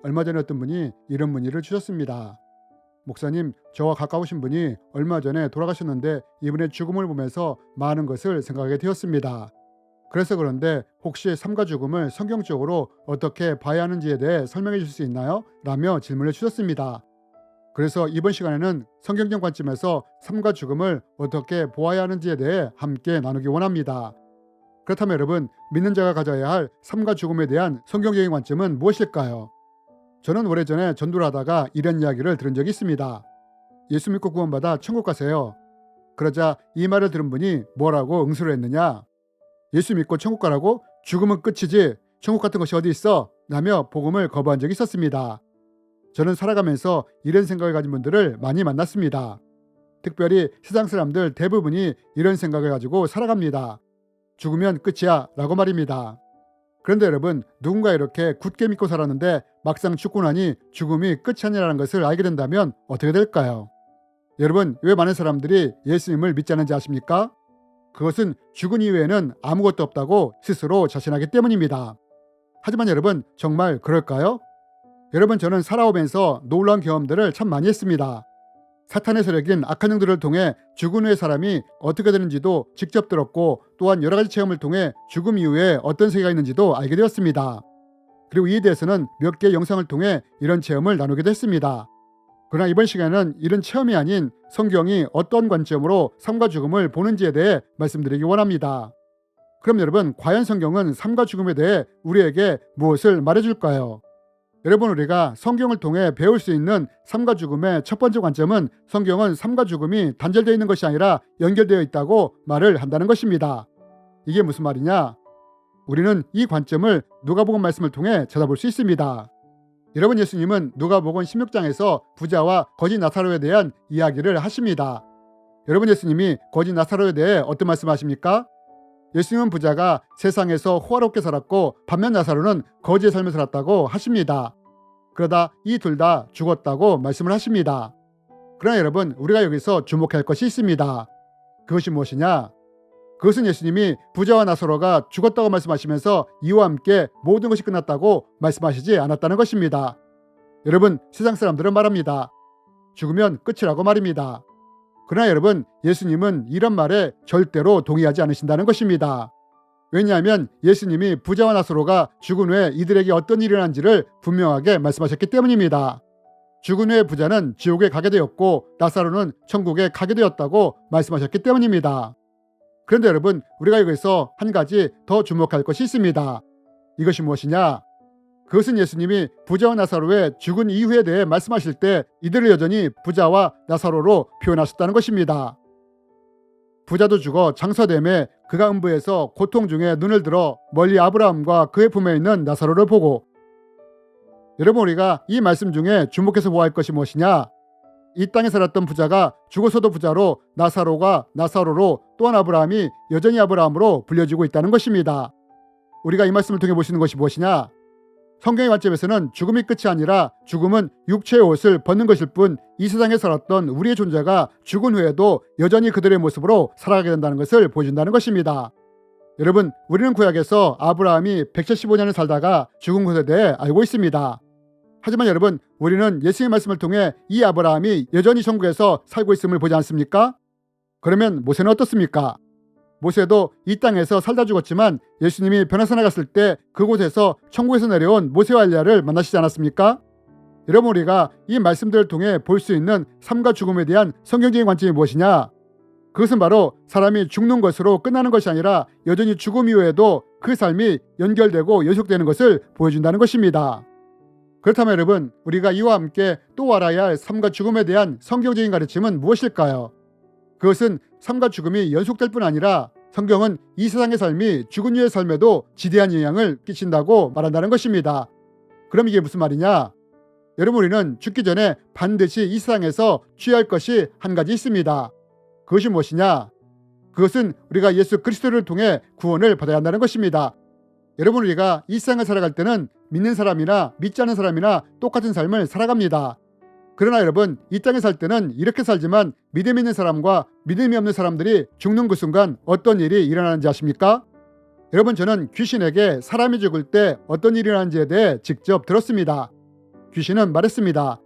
얼마 전에 어떤 분이 이런 문의를 주셨습니다. 목사님, 저와 가까우신 분이 얼마 전에 돌아가셨는데 이분의 죽음을 보면서 많은 것을 생각하게 되었습니다. 그래서 그런데 혹시 삶과 죽음을 성경적으로 어떻게 봐야 하는지에 대해 설명해 주실 수 있나요? 라며 질문을 주셨습니다. 그래서 이번 시간에는 성경적 관점에서 삶과 죽음을 어떻게 보아야 하는지에 대해 함께 나누기 원합니다. 그렇다면 여러분, 믿는 자가 가져야 할 삶과 죽음에 대한 성경적인 관점은 무엇일까요? 저는 오래전에 전도를 하다가 이런 이야기를 들은 적이 있습니다. 예수 믿고 구원받아 천국 가세요. 그러자 이 말을 들은 분이 뭐라고 응수를 했느냐? 예수 믿고 천국 가라고? 죽으면 끝이지. 천국 같은 것이 어디 있어? 라며 복음을 거부한 적이 있었습니다. 저는 살아가면서 이런 생각을 가진 분들을 많이 만났습니다. 특별히 세상 사람들 대부분이 이런 생각을 가지고 살아갑니다. 죽으면 끝이야 라고 말입니다. 그런데 여러분, 누군가 이렇게 굳게 믿고 살았는데 막상 죽고 나니 죽음이 끝이 아니라는 것을 알게 된다면 어떻게 될까요? 여러분, 왜 많은 사람들이 예수님을 믿지 않는지 아십니까? 그것은 죽은 이후에는 아무것도 없다고 스스로 자신하기 때문입니다. 하지만 여러분, 정말 그럴까요? 여러분, 저는 살아오면서 놀라운 경험들을 참 많이 했습니다. 사탄의 세력인 악한 영들을 통해 죽은 후의 사람이 어떻게 되는지도 직접 들었고, 또한 여러 가지 체험을 통해 죽음 이후에 어떤 세계가 있는지도 알게 되었습니다. 그리고 이에 대해서는 몇 개의 영상을 통해 이런 체험을 나누기도 했습니다. 그러나 이번 시간에는 이런 체험이 아닌 성경이 어떤 관점으로 삶과 죽음을 보는지에 대해 말씀드리기 원합니다. 그럼 여러분, 과연 성경은 삶과 죽음에 대해 우리에게 무엇을 말해줄까요? 여러분, 우리가 성경을 통해 배울 수 있는 삶과 죽음의 첫 번째 관점은 성경은 삶과 죽음이 단절되어 있는 것이 아니라 연결되어 있다고 말을 한다는 것입니다. 이게 무슨 말이냐? 우리는 이 관점을 누가복음 말씀을 통해 찾아볼 수 있습니다. 여러분, 예수님은 누가복음 16장에서 부자와 거지 나사로에 대한 이야기를 하십니다. 여러분, 예수님이 거지 나사로에 대해 어떤 말씀하십니까? 예수님은 부자가 세상에서 호화롭게 살았고 반면 나사로는 거지의 삶을 살았다고 하십니다. 그러다 이 둘 다 죽었다고 말씀을 하십니다. 그러나 여러분, 우리가 여기서 주목할 것이 있습니다. 그것이 무엇이냐? 그것은 예수님이 부자와 나사로가 죽었다고 말씀하시면서 이와 함께 모든 것이 끝났다고 말씀하시지 않았다는 것입니다. 여러분, 세상 사람들은 말합니다. 죽으면 끝이라고 말입니다. 그러나 여러분, 예수님은 이런 말에 절대로 동의하지 않으신다는 것입니다. 왜냐하면 예수님이 부자와 나사로가 죽은 후에 이들에게 어떤 일이 일어난지를 분명하게 말씀하셨기 때문입니다. 죽은 후에 부자는 지옥에 가게 되었고 나사로는 천국에 가게 되었다고 말씀하셨기 때문입니다. 그런데 여러분, 우리가 여기서 한 가지 더 주목할 것이 있습니다. 이것이 무엇이냐? 그것은 예수님이 부자와 나사로의 죽은 이후에 대해 말씀하실 때 이들을 여전히 부자와 나사로로 표현하셨다는 것입니다. 부자도 죽어 장사됨에 그가 음부에서 고통 중에 눈을 들어 멀리 아브라함과 그의 품에 있는 나사로를 보고, 여러분, 우리가 이 말씀 중에 주목해서 보아야 할 것이 무엇이냐? 이 땅에 살았던 부자가 죽어서도 부자로, 나사로가 나사로로, 또한 아브라함이 여전히 아브라함으로 불려지고 있다는 것입니다. 우리가 이 말씀을 통해 보시는 것이 무엇이냐? 성경의 관점에서는 죽음이 끝이 아니라 죽음은 육체의 옷을 벗는 것일 뿐, 이 세상에 살았던 우리의 존재가 죽은 후에도 여전히 그들의 모습으로 살아가게 된다는 것을 보여준다는 것입니다. 여러분, 우리는 구약에서 아브라함이 175년을 살다가 죽은 것에 대해 알고 있습니다. 하지만 여러분, 우리는 예수님의 말씀을 통해 이 아브라함이 여전히 천국에서 살고 있음을 보지 않습니까? 그러면 모세는 어떻습니까? 모세도 이 땅에서 살다 죽었지만 예수님이 변화산에 갔을 때 그곳에서 천국에서 내려온 모세와 엘리야를 만나시지 않았습니까? 여러분, 우리가 이 말씀들을 통해 볼 수 있는 삶과 죽음에 대한 성경적인 관점이 무엇이냐? 그것은 바로 사람이 죽는 것으로 끝나는 것이 아니라 여전히 죽음 이후에도 그 삶이 연결되고 연속되는 것을 보여준다는 것입니다. 그렇다면 여러분, 우리가 이와 함께 또 알아야 할 삶과 죽음에 대한 성경적인 가르침은 무엇일까요? 그것은 삶과 죽음이 연속될 뿐 아니라 성경은 이 세상의 삶이 죽은 이후의 삶에도 지대한 영향을 끼친다고 말한다는 것입니다. 그럼 이게 무슨 말이냐? 여러분, 우리는 죽기 전에 반드시 이 세상에서 취할 것이 한 가지 있습니다. 그것이 무엇이냐? 그것은 우리가 예수 그리스도를 통해 구원을 받아야 한다는 것입니다. 여러분, 우리가 이 세상을 살아갈 때는 믿는 사람이나 믿지 않는 사람이나 똑같은 삶을 살아갑니다. 그러나 여러분, 이 땅에 살 때는 이렇게 살지만 믿음 있는 사람과 믿음이 없는 사람들이 죽는 그 순간 어떤 일이 일어나는지 아십니까? 여러분, 저는 귀신에게 사람이 죽을 때 어떤 일이 일어나는지에 대해 직접 들었습니다. 귀신은 말했습니다.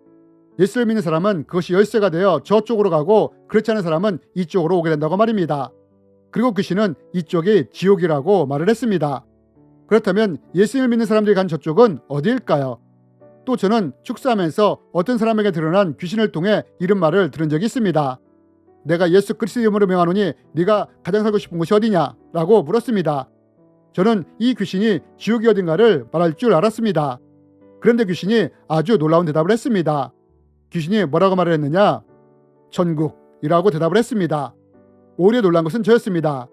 예수를 믿는 사람은 그것이 열쇠가 되어 저쪽으로 가고 그렇지 않은 사람은 이쪽으로 오게 된다고 말입니다. 그리고 귀신은 이쪽이 지옥이라고 말을 했습니다. 그렇다면 예수를 믿는 사람들이 간 저쪽은 어디일까요? 또 저는 축사하면서 어떤 사람에게 드러난 귀신을 통해 이런 말을 들은 적이 있습니다. 내가 예수 그리스도의 이름으로 명하노니 네가 가장 살고 싶은 곳이 어디냐? 라고 물었습니다. 저는 이 귀신이 지옥이 어딘가를 말할 줄 알았습니다. 그런데 귀신이 아주 놀라운 대답을 했습니다. 귀신이 뭐라고 말을 했느냐? 천국이라고 대답을 했습니다. 오히려 놀란 것은 저였습니다.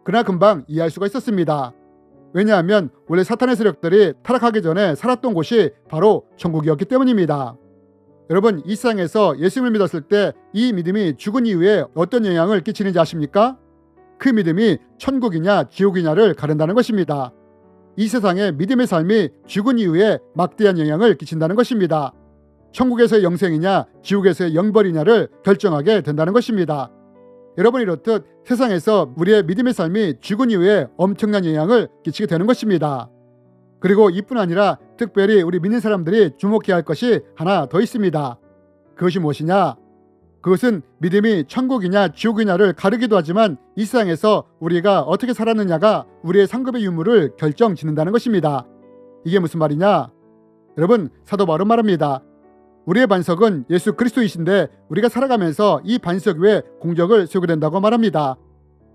그러나 금방 이해할 수가 있었습니다. 왜냐하면 원래 사탄의 세력들이 타락하기 전에 살았던 곳이 바로 천국이었기 때문입니다. 여러분, 이 세상에서 예수님을 믿었을 때 이 믿음이 죽은 이후에 어떤 영향을 끼치는지 아십니까? 그 믿음이 천국이냐 지옥이냐를 가른다는 것입니다. 이 세상의 믿음의 삶이 죽은 이후에 막대한 영향을 끼친다는 것입니다. 천국에서의 영생이냐 지옥에서의 영벌이냐를 결정하게 된다는 것입니다. 여러분, 이렇듯 세상에서 우리의 믿음의 삶이 죽은 이후에 엄청난 영향을 끼치게 되는 것입니다. 그리고 이뿐 아니라 특별히 우리 믿는 사람들이 주목해야 할 것이 하나 더 있습니다. 그것이 무엇이냐? 그것은 믿음이 천국이냐 지옥이냐를 가르기도 하지만 이 세상에서 우리가 어떻게 살았느냐가 우리의 상급의 유무를 결정짓는다는 것입니다. 이게 무슨 말이냐? 여러분, 사도 바울은 말합니다. 우리의 반석은 예수 그리스도이신데 우리가 살아가면서 이 반석 위에 공적을 세우게 된다고 말합니다.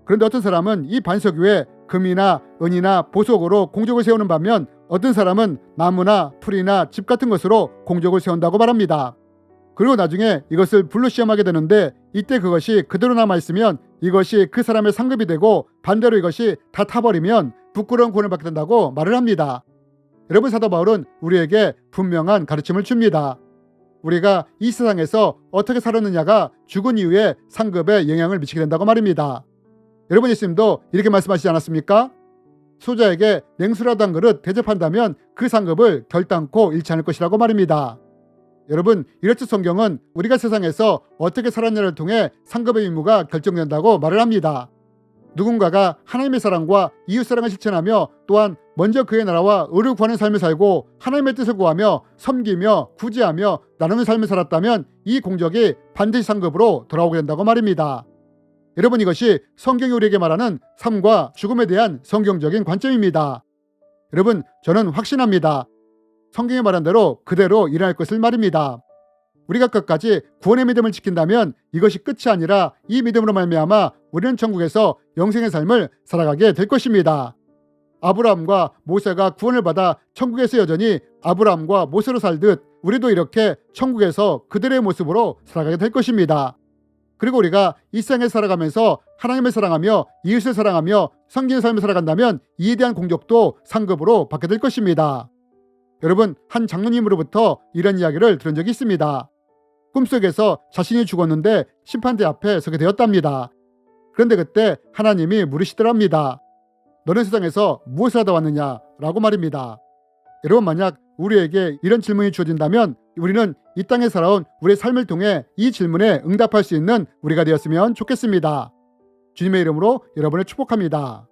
그런데 어떤 사람은 이 반석 위에 금이나 은이나 보석으로 공적을 세우는 반면 어떤 사람은 나무나 풀이나 집 같은 것으로 공적을 세운다고 말합니다. 그리고 나중에 이것을 불로 시험하게 되는데 이때 그것이 그대로 남아있으면 이것이 그 사람의 상급이 되고 반대로 이것이 다 타버리면 부끄러운 구원을 받게 된다고 말을 합니다. 여러분, 사도 바울은 우리에게 분명한 가르침을 줍니다. 우리가 이 세상에서 어떻게 살았느냐가 죽은 이후에 상급에 영향을 미치게 된다고 말입니다. 여러분, 예수님도 이렇게 말씀하시지 않았습니까? 소자에게 냉수라도 한 그릇 대접한다면 그 상급을 결단코 잃지 않을 것이라고 말입니다. 여러분, 이렇듯 성경은 우리가 세상에서 어떻게 살았냐를 통해 상급의 의무가 결정된다고 말을 합니다. 누군가가 하나님의 사랑과 이웃사랑을 실천하며 또한 먼저 그의 나라와 의를 구하는 삶을 살고 하나님의 뜻을 구하며 섬기며 구제하며 나누는 삶을 살았다면 이 공적이 반드시 상급으로 돌아오게 된다고 말입니다. 여러분, 이것이 성경이 우리에게 말하는 삶과 죽음에 대한 성경적인 관점입니다. 여러분, 저는 확신합니다. 성경이 말한 대로 그대로 일어날 것을 말입니다. 우리가 끝까지 구원의 믿음을 지킨다면 이것이 끝이 아니라 이 믿음으로 말미암아 우리는 천국에서 영생의 삶을 살아가게 될 것입니다. 아브라함과 모세가 구원을 받아 천국에서 여전히 아브라함과 모세로 살듯 우리도 이렇게 천국에서 그들의 모습으로 살아가게 될 것입니다. 그리고 우리가 이 세상에 살아가면서 하나님을 사랑하며 이웃을 사랑하며 섬기는 삶을 살아간다면 이에 대한 공적도 상급으로 받게 될 것입니다. 여러분, 한 장로님으로부터 이런 이야기를 들은 적이 있습니다. 꿈속에서 자신이 죽었는데 심판대 앞에 서게 되었답니다. 그런데 그때 하나님이 물으시더랍니다. 너는 세상에서 무엇을 하다 왔느냐? 라고 말입니다. 여러분, 만약 우리에게 이런 질문이 주어진다면 우리는 이 땅에 살아온 우리의 삶을 통해 이 질문에 응답할 수 있는 우리가 되었으면 좋겠습니다. 주님의 이름으로 여러분을 축복합니다.